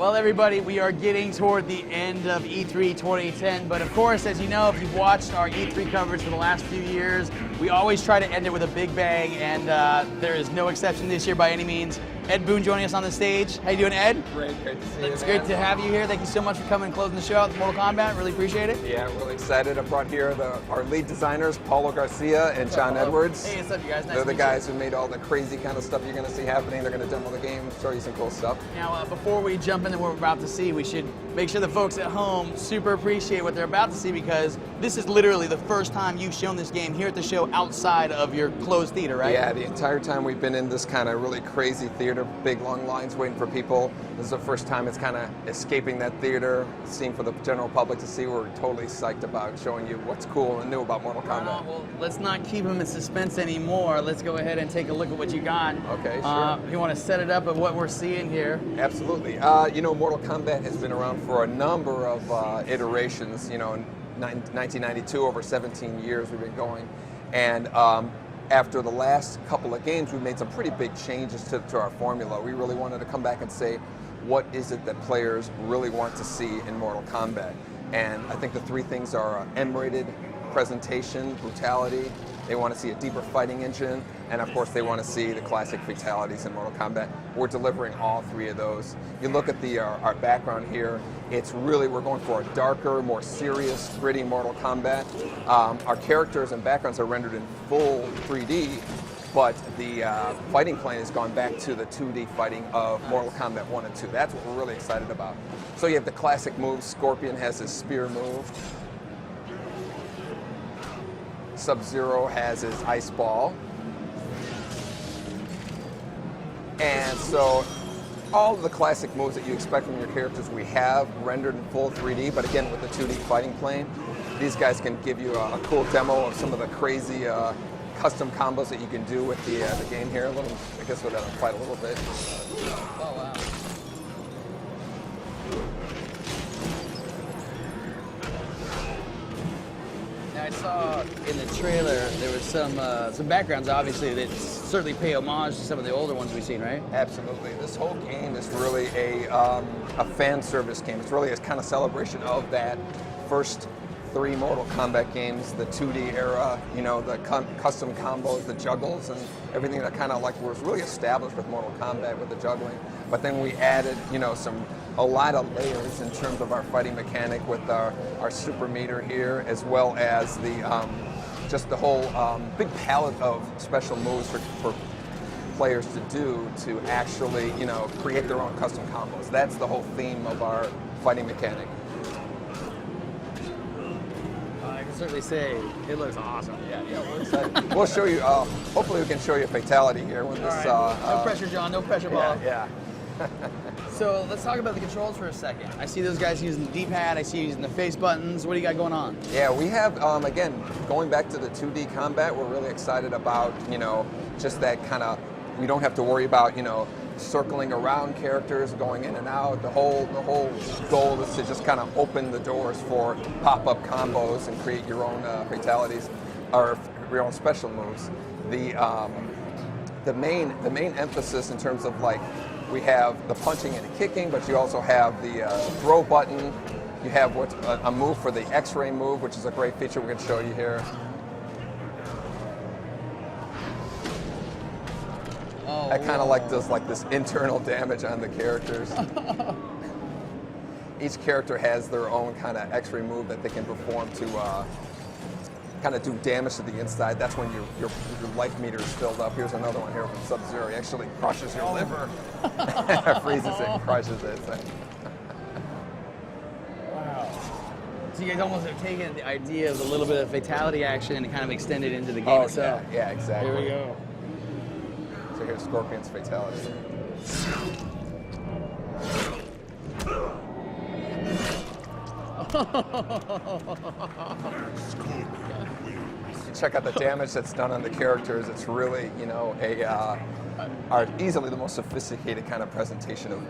Well, everybody, we are getting toward the end of E3 2010, but of course, as you know, if you've watched our E3 coverage for the last few years, we always try to end it with a big bang, and there is no exception this year by any means. Ed Boon joining us on the stage. How you doing, Ed? Great to see you. It's great to have you here. Thank you so much for coming and closing the show out with Mortal Kombat. Really appreciate it. Yeah, really excited. I brought here our lead designers, Paulo Garcia and John Edwards. Hey, what's up, you guys? Nice They're to the meet guys who made all the crazy kind of stuff you're going to see happening. They're going to demo the game, show you some cool stuff. Now, before we jump into what we're about to see, we should make sure the folks at home super appreciate what they're about to see, because this is literally the first time you've shown this game here at the show outside of your closed theater, right? Yeah, the entire time we've been in this kind of really crazy theater, big long lines waiting for people. This is the first time it's kind of escaping that theater, seeing for the general public to see. We're totally psyched about showing you what's cool and new about Mortal Kombat. Well, let's not keep them in suspense anymore. Let's go ahead and take a look at what you got. Okay, sure. You want to set it up at what we're seeing here? Absolutely. You know, Mortal Kombat has been around for a number of iterations. You know, in 1992, over 17 years we've been going. And after the last couple of games, we made some pretty big changes to our formula. We really wanted to come back and say, what is it that players really want to see in Mortal Kombat? And I think the three things are M-rated presentation, brutality. They want to see a deeper fighting engine, and of course they want to see the classic fatalities in Mortal Kombat. We're delivering all three of those. You look at our background here, it's really, we're going for a darker, more serious, gritty Mortal Kombat. Our characters and backgrounds are rendered in full 3D, but the fighting plane has gone back to the 2D fighting of Mortal Kombat 1 and 2. That's what we're really excited about. So you have the classic moves. Scorpion has his spear move. Sub-Zero has his ice ball. And so all of the classic moves that you expect from your characters we have rendered in full 3D, but again with the 2D fighting plane. These guys can give you a cool demo of some of the crazy custom combos that you can do with the game here. I guess we'll let them fight a little bit. Oh, wow. I saw in the trailer there was some backgrounds, obviously, that certainly pay homage to some of the older ones we've seen, right? Absolutely. This whole game is really a fan service game. It's really a kind of celebration of that first three Mortal Kombat games, the 2D era, you know, the custom combos, the juggles, and everything that kind of like was really established with Mortal Kombat with the juggling. But then we added, you know, a lot of layers in terms of our fighting mechanic with our super meter here, as well as the just the whole big palette of special moves for players to do to actually, you know, create their own custom combos. That's the whole theme of our fighting mechanic. I can certainly say it looks awesome. Yeah, we're excited. We'll show you. Hopefully, we can show you a fatality here when this. Right. No pressure, John. No pressure, Paul. Yeah. So let's talk about the controls for a second. I see those guys using the D-pad. I see you using the face buttons. What do you got going on? Yeah, we have again going back to the 2D combat. We're really excited about, you know, just that kind of. We don't have to worry about, you know, circling around characters, going in and out. The whole goal is to just kind of open the doors for pop-up combos and create your own fatalities or your own special moves. The main emphasis in terms of, like, we have the punching and the kicking, but you also have the throw button. You have a move for the X-ray move, which is a great feature we're going to show you here. That kind of like does like this internal damage on the characters. Each character has their own kind of X-ray move that they can perform to kind of do damage to the inside. That's when your life meter is filled up. Here's another one here from Sub-Zero. He actually crushes your liver. Freezes it and crushes it. So. Wow. So you guys almost have taken the idea of a little bit of fatality action and kind of extended it into the game itself. Yeah, exactly. Here we go. So here's Scorpion's fatality. Check out the damage that's done on the characters. It's really, you know, easily the most sophisticated kind of presentation of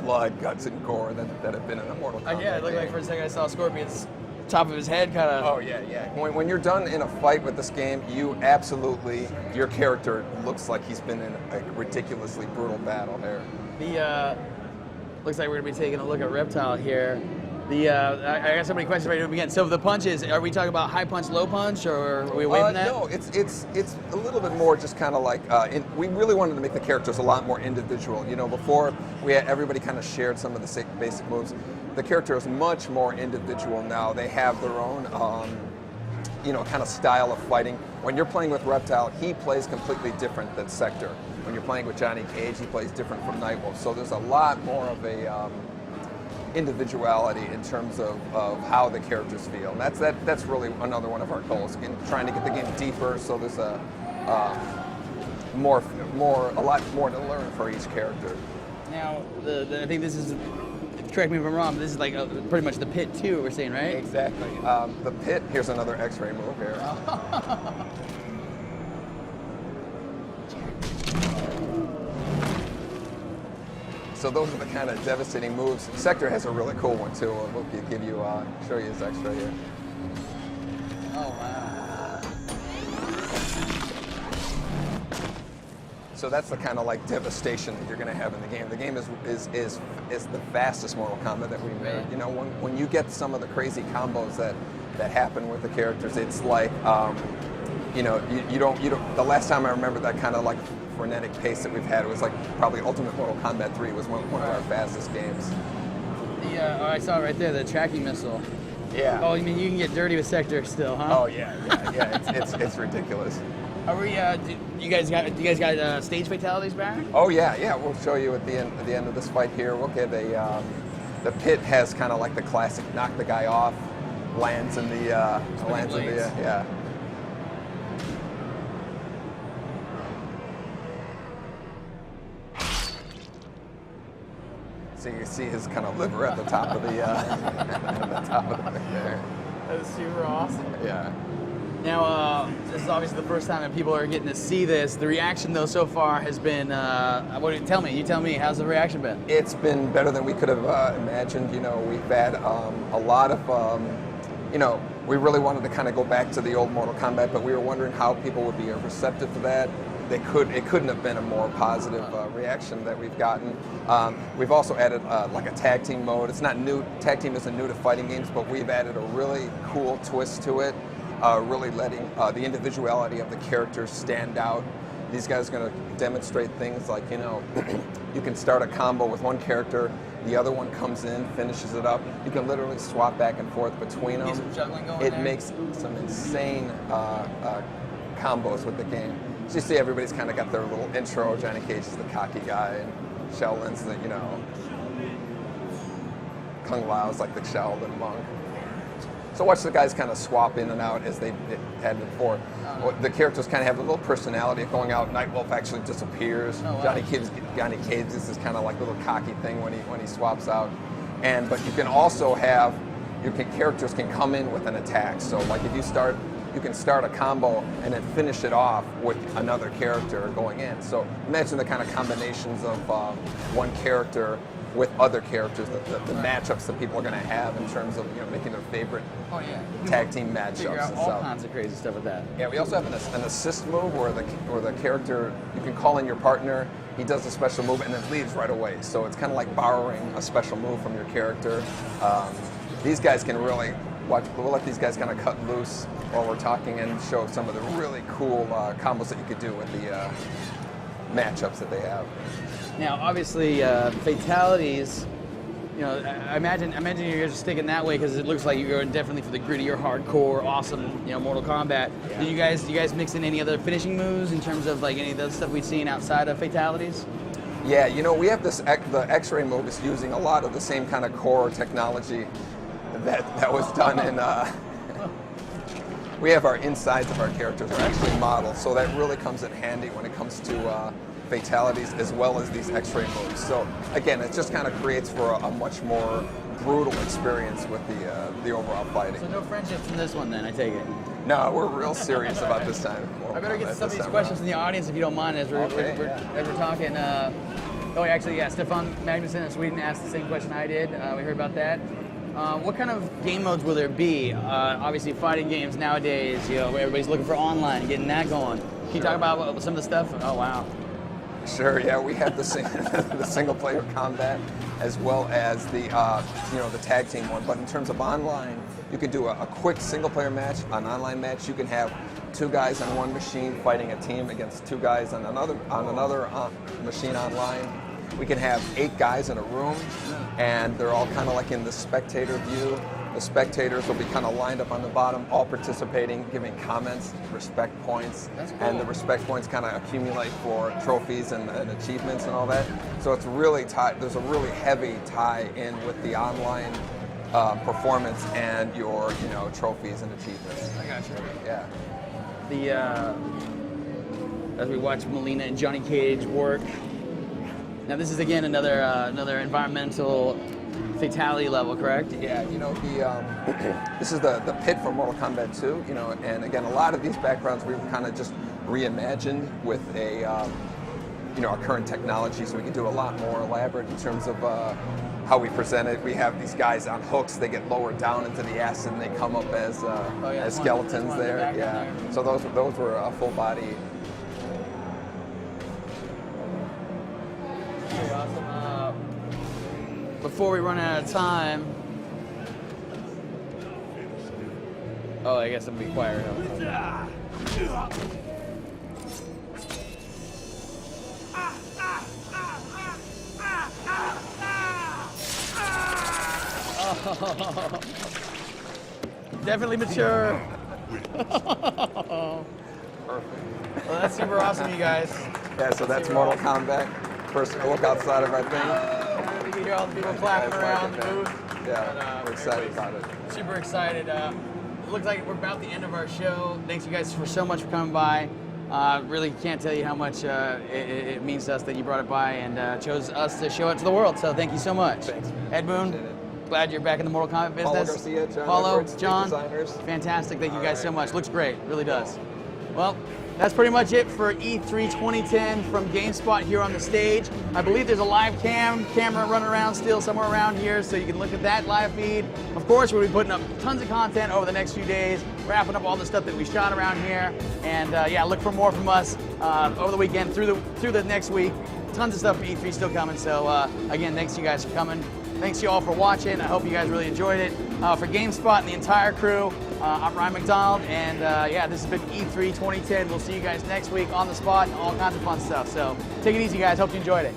blood, guts, and gore that have been in a Mortal Kombat. Yeah, it looked like for a second I saw Scorpion's top of his head kind of. Oh yeah, yeah. When you're done in a fight with this game, you absolutely, your character looks like he's been in a ridiculously brutal battle here. looks like we're gonna be taking a look at Reptile here. I got so many questions right to begin. So the punches, are we talking about high punch, low punch, or are we away from that? No, it's a little bit more just kind of like, we really wanted to make the characters a lot more individual. You know, before everybody kind of shared some of the basic moves. The character is much more individual now. They have their own, kind of style of fighting. When you're playing with Reptile, he plays completely different than Sector. When you're playing with Johnny Cage, he plays different from Nightwolf. So there's a lot more of a individuality in terms of how the characters feel. And that's really another one of our goals, in trying to get the game deeper, so there's a lot more to learn for each character. Now, I think this is, correct me if I'm wrong, but this is like pretty much the pit too, we're saying, right? Exactly. The pit, here's another X-ray move here. So those are the kind of devastating moves. Sector has a really cool one too. We'll show you his X-ray here. Oh wow! So that's the kind of like devastation that you're going to have in the game. The game is the fastest Mortal Kombat that we made. Right. You know, when you get some of the crazy combos that happen with the characters, it's like, you don't. The last time I remember that kind of like frenetic pace that we've had, it was like probably Ultimate Mortal Kombat 3 was one of our fastest games. I saw it right there, the tracking missile. Yeah. Oh, you mean you can get dirty with Sector still, huh? Oh yeah. It's ridiculous. Are we? Do you guys got stage fatalities back? Oh yeah. We'll show you at the end of this fight here. Okay, the pit has kind of like the classic knock the guy off, lands in the yeah. So you can see his kind of liver at the top of the thing there. That is super awesome. Yeah. Now, this is obviously the first time that people are getting to see this. The reaction, though, so far has been, you tell me, how's the reaction been? It's been better than we could have imagined. You know, we've had a lot of, we really wanted to kind of go back to the old Mortal Kombat, but we were wondering how people would be receptive to that. It couldn't have been a more positive reaction that we've gotten. We've also added like a tag team mode. It's not new. Tag team isn't new to fighting games, but we've added a really cool twist to it, really letting the individuality of the characters stand out. These guys are going to demonstrate things like, you can start a combo with one character, the other one comes in, finishes it up. You can literally swap back and forth between them. Some juggling going It there. makes some insane combos with the game. So you see everybody's kind of got their little intro. Johnny Cage is the cocky guy, and Shaolin's the, Kung Lao's like the Shaolin monk. So watch the guys kind of swap in and out as they had before. The characters kind of have a little personality of going out. Nightwolf actually disappears. Oh, wow. Johnny Cage is this kind of like little cocky thing when he swaps out. But you can also have characters can come in with an attack. So like if you can start a combo and then finish it off with another character going in. So imagine the kind of combinations of one character with other characters, the matchups that people are going to have in terms of making their favorite tag team matchups. Figure out and all stuff. kinds of crazy stuff with that. Yeah, we also have an assist move where the character, you can call in your partner, he does a special move and then leaves right away. So it's kind of like borrowing a special move from your character. These guys can really we'll let these guys kind of cut loose while we're talking and show some of the really cool combos that you could do with the matchups that they have. Now, obviously, fatalities. I imagine you're just sticking that way because it looks like you're going definitely for the grittier, hardcore, awesome, Mortal Kombat. Yeah. Do you guys mix in any other finishing moves in terms of like any of the stuff we've seen outside of fatalities? Yeah, we have the X-ray move is using a lot of the same kind of core technology that was done in. We have our insides of our characters are actually modeled, so that really comes in handy when it comes to fatalities as well as these X-ray moves. So again, it just kind of creates for a much more brutal experience with the overall fighting. So no friendships in this one then, I take it? No, we're real serious about this time. I better get some of these questions from the audience if you don't mind as we're talking. Stefan Magnuson in Sweden asked the same question I did. We heard about that. What kind of game modes will there be? Obviously, fighting games nowadays, everybody's looking for online, getting that going. Can you talk about some of the stuff? Oh, wow. Sure, yeah, we have the the single player combat as well as the the tag team one. But in terms of online, you can do a quick single player match, an online match. You can have 2 guys on one machine fighting a team against 2 guys on another machine online. We can have 8 guys in a room, and they're all kind of like in the spectator view. The spectators will be kind of lined up on the bottom, all participating, giving comments, respect points, That's cool. and the respect points kind of accumulate for trophies and achievements and all that. So it's really tied. There's a really heavy tie in with the online performance and your trophies and achievements. I got you. Yeah. As we watch Melina and Johnny Cage work. Now this is again another environmental fatality level, correct? Yeah, this is the pit from Mortal Kombat 2, and again, a lot of these backgrounds we've kind of just reimagined with our current technology, so we can do a lot more elaborate in terms of how we present it. We have these guys on hooks; they get lowered down into the acid, and they come up as skeletons there. Yeah, so those were a full body. Pretty awesome. Before we run out of time, I guess I'm gonna be quiet. Oh. Definitely mature. Perfect. Well, that's super awesome, you guys. Yeah, so that's Mortal Kombat. First look outside of our thing. You can hear all the people clapping around the booth. Yeah, we're excited about it. Super excited. It looks like we're about the end of our show. Thanks you guys so much for coming by. Really can't tell you how much it means to us that you brought it by and chose us to show it to the world. So thank you so much. Thanks, man. Ed Boon, glad you're back in the Mortal Kombat business. Paulo Garcia, John Paulo, Edwards, John, designers. fantastic. Thank you All guys right. so much. Looks great. Really does. Well, that's pretty much it for E3 2010 from GameSpot here on the stage. I believe there's a live camera running around still somewhere around here, so you can look at that live feed. Of course, we'll be putting up tons of content over the next few days, wrapping up all the stuff that we shot around here. And look for more from us over the weekend, through the next week. Tons of stuff from E3 still coming. So again, thanks to you guys for coming. Thanks to you all for watching. I hope you guys really enjoyed it. For GameSpot and the entire crew, I'm Ryan McDonald, and this has been E3 2010. We'll see you guys next week on the spot and all kinds of fun stuff. So take it easy, guys. Hope you enjoyed it.